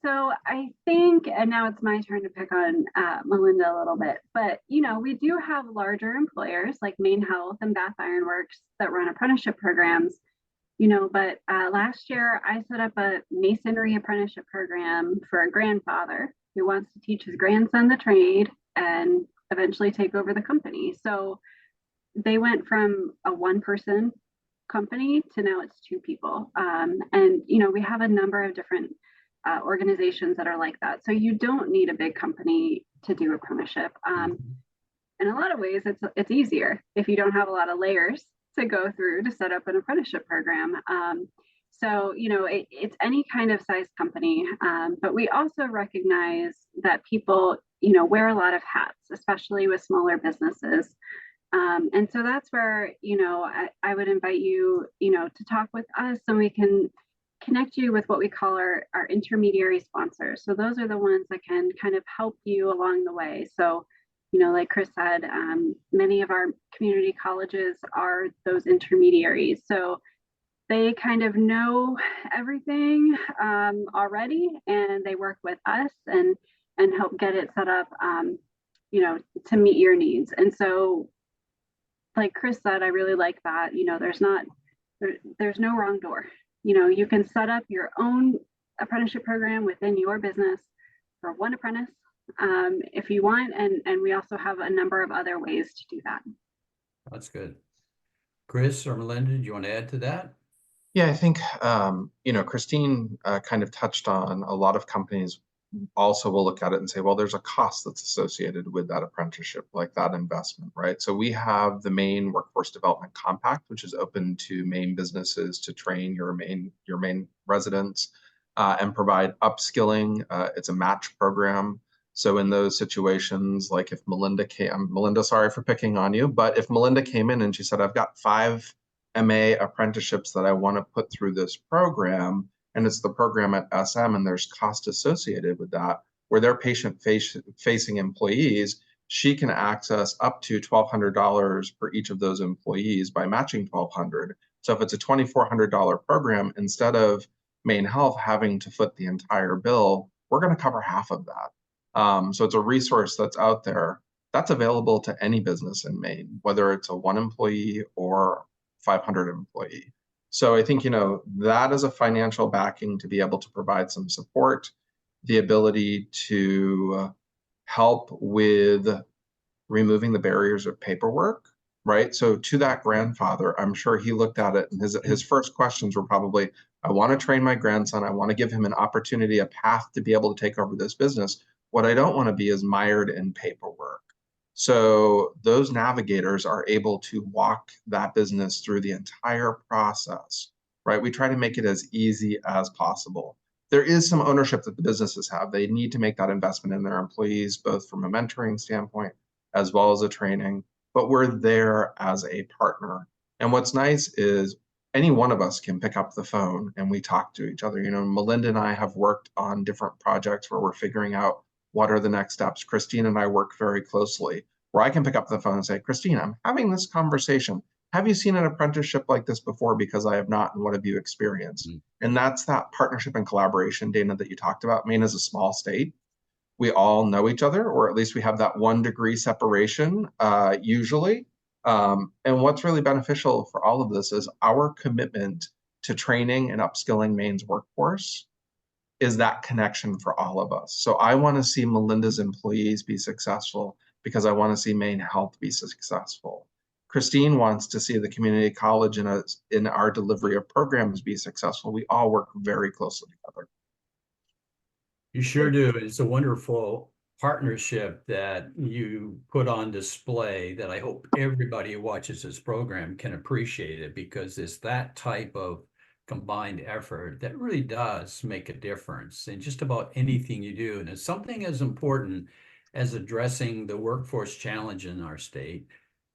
So I think, and now it's my turn to pick on Melinda a little bit, but we do have larger employers like MaineHealth and Bath Iron Works that run apprenticeship programs, but last year I set up a masonry apprenticeship program for a grandfather who wants to teach his grandson the trade and eventually take over the company. So they went from a one-person company to now it's 2 people. And we have a number of different organizations that are like that. So you don't need a big company to do apprenticeship. In a lot of ways, it's easier if you don't have a lot of layers to go through to set up an apprenticeship program. So, it's any kind of size company, but we also recognize that people, wear a lot of hats, especially with smaller businesses. And so that's where, I would invite you, to talk with us and we can connect you with what we call our intermediary sponsors. So those are the ones that can kind of help you along the way. So, like Chris said, many of our community colleges are those intermediaries. So they kind of know everything already, and they work with us and help get it set up, to meet your needs. And so, like Chris said, I really like that. There's no wrong door. You can set up your own apprenticeship program within your business for one apprentice if you want, and we also have a number of other ways to do that. That's good. Chris or Melinda, do you want to add to that? Yeah, I think, Christine kind of touched on a lot of companies also will look at it and say, well, there's a cost that's associated with that apprenticeship, like that investment, right? So we have the Maine Workforce Development Compact, which is open to Maine businesses to train your Maine residents and provide upskilling. It's a match program. So in those situations, like if Melinda sorry for picking on you, but if Melinda came in and she said, I've got 5 MA apprenticeships that I want to put through this program, and it's the program at SM, and there's cost associated with that, where they're patient-facing employees, she can access up to $1,200 for each of those employees by matching $1,200. So if it's a $2,400 program, instead of MaineHealth having to foot the entire bill, we're going to cover half of that. So it's a resource that's out there that's available to any business in Maine, whether it's a 1 employee or 500 employee. So I think, that is a financial backing to be able to provide some support, the ability to help with removing the barriers of paperwork, right? So to that grandfather, I'm sure he looked at it and his first questions were probably, I want to train my grandson. I want to give him an opportunity, a path to be able to take over this business. What I don't want to be is mired in paperwork. So those navigators are able to walk that business through the entire process, right? We try to make it as easy as possible. There is some ownership that the businesses have. They need to make that investment in their employees, both from a mentoring standpoint as well as a training, but we're there as a partner. And what's nice is any one of us can pick up the phone and we talk to each other. Melinda and I have worked on different projects where we're figuring out what are the next steps. Christine and I work very closely where I can pick up the phone and say, Christine, I'm having this conversation. Have you seen an apprenticeship like this before? Because I have not, and what have you experienced? And that's that partnership and collaboration, Dana, that you talked about. Maine is a small state. We all know each other, or at least we have that 1 degree separation usually. And what's really beneficial for all of this is our commitment to training and upskilling Maine's workforce is that connection for all of us. So I want to see Melinda's employees be successful because I want to see MaineHealth be successful. Christine wants to see the community college in our delivery of programs be successful. We all work very closely together. You sure do. It's a wonderful partnership that you put on display that I hope everybody who watches this program can appreciate it, because it's that type of combined effort that really does make a difference in just about anything you do. And it's something as important as addressing the workforce challenge in our state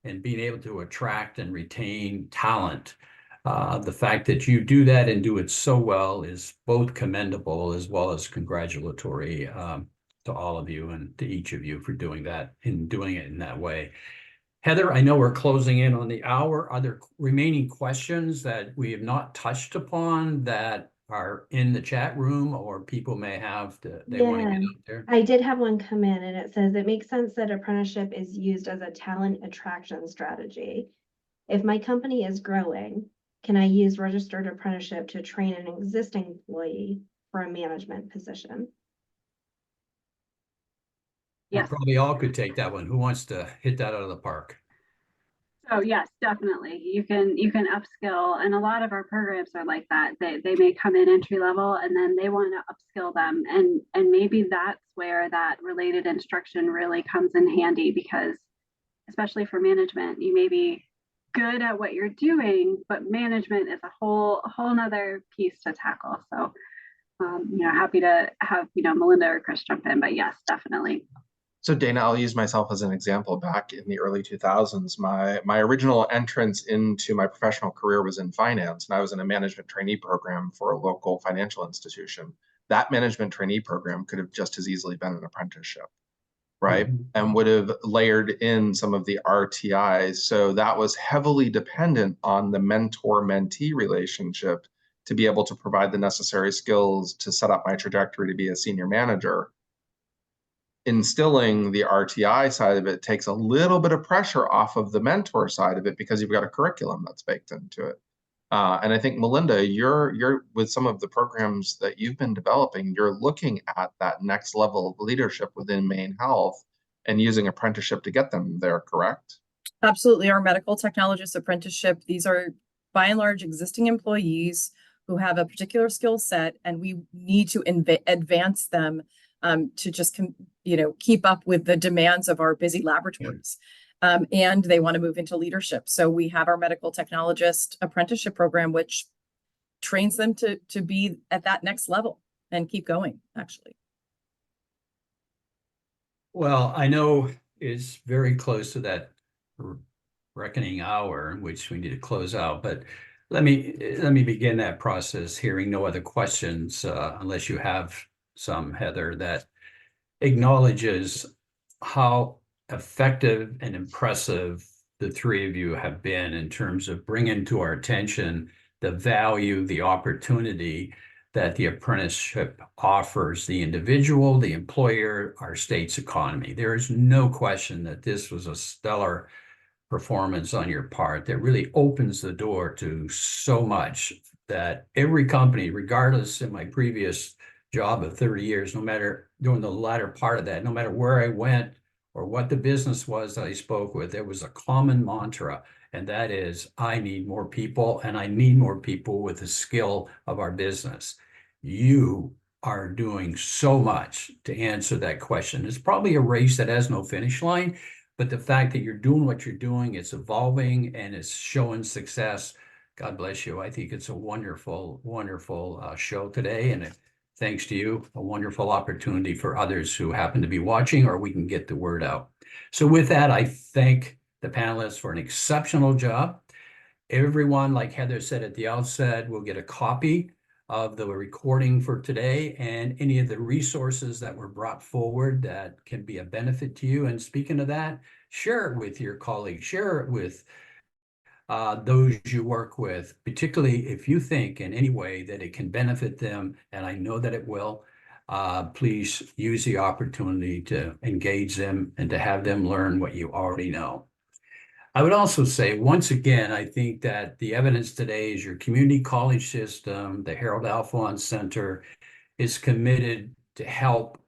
and being able to attract and retain talent. The fact that you do that and do it so well is both commendable as well as congratulatory to all of you and to each of you for doing that and doing it in that way. Heather, I know we're closing in on the hour. Are there remaining questions that we have not touched upon that are in the chat room or people may have to, they want to get out there? I did have one come in and it says, it makes sense that apprenticeship is used as a talent attraction strategy. If my company is growing, can I use registered apprenticeship to train an existing employee for a management position? Yes. Probably all could take that one. Who wants to hit that out of the park? So yes, definitely. You can upskill, and a lot of our programs are like that. They may come in entry level and then they want to upskill them. And maybe that's where that related instruction really comes in handy, because especially for management, you may be good at what you're doing, but management is a whole nother piece to tackle. So happy to have Melinda or Chris jump in, but yes, definitely. So Dana, I'll use myself as an example. Back in the early 2000s, my original entrance into my professional career was in finance, and I was in a management trainee program for a local financial institution. That management trainee program could have just as easily been an apprenticeship, right? Mm-hmm. And would have layered in some of the RTIs. So that was heavily dependent on the mentor-mentee relationship to be able to provide the necessary skills to set up my trajectory to be a senior manager. Instilling the RTI side of it takes a little bit of pressure off of the mentor side of it, because you've got a curriculum that's baked into it. And I think, Melinda, you're with some of the programs that you've been developing, you're looking at that next level of leadership within MaineHealth and using apprenticeship to get them there, correct? Absolutely. Our medical technologist apprenticeship, these are by and large existing employees who have a particular skill set, and we need to advance them to just, keep up with the demands of our busy laboratories. And they want to move into leadership. So we have our medical technologist apprenticeship program, which trains them to be at that next level and keep going, actually. Well, I know it's very close to that reckoning hour in which we need to close out, but let me begin that process, hearing no other questions, unless you have some, Heather, that acknowledges how effective and impressive the three of you have been in terms of bringing to our attention the value, the opportunity that the apprenticeship offers the individual, the employer, our state's economy. There is no question that this was a stellar performance on your part that really opens the door to so much that every company, regardless in my previous job of 30 years, no matter during the latter part of that, no matter where I went or what the business was that I spoke with, there was a common mantra, and that is, I need more people, and I need more people with the skill of our business. You are doing so much to answer that question. It's probably a race that has no finish line, but the fact that you're doing what you're doing, it's evolving and it's showing success. God bless you. I think it's a wonderful, wonderful show today. And thanks to you, a wonderful opportunity for others who happen to be watching, or we can get the word out. So with that, I thank the panelists for an exceptional job. Everyone, like Heather said at the outset, will get a copy of the recording for today and any of the resources that were brought forward that can be a benefit to you. And speaking of that, share it with your colleagues, share it with those you work with, particularly if you think in any way that it can benefit them, and I know that it will. Please use the opportunity to engage them and to have them learn what you already know. I would also say, once again, I think that the evidence today is your community college system, the Harold Alfond Center, is committed to help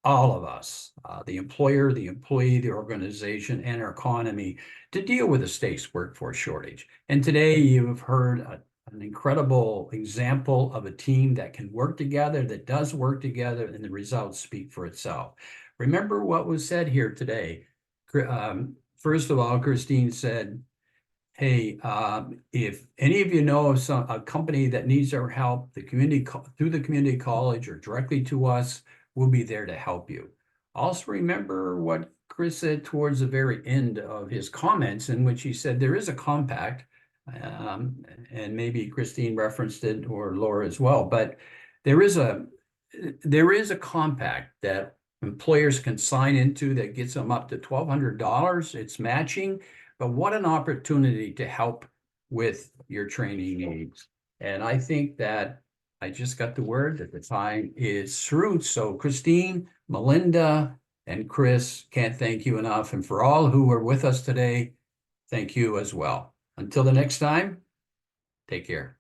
all of us, the employer, the employee, the organization, and our economy to deal with the state's workforce shortage. And today you've heard an incredible example of a team that can work together, that does work together, and the results speak for itself. Remember what was said here today. First of all, Christine said, hey, if any of you know of a company that needs our help, through the community college or directly to us, we'll be there to help you. Also remember what Chris said towards the very end of his comments, in which he said there is a compact, and maybe Christine referenced it, or Laura as well, but there is a compact that employers can sign into that gets them up to $1,200. It's matching, but what an opportunity to help with your training needs. And I think that I just got the word that the time is through. So Christine, Melinda, and Chris, can't thank you enough. And for all who are with us today, thank you as well. Until the next time, take care.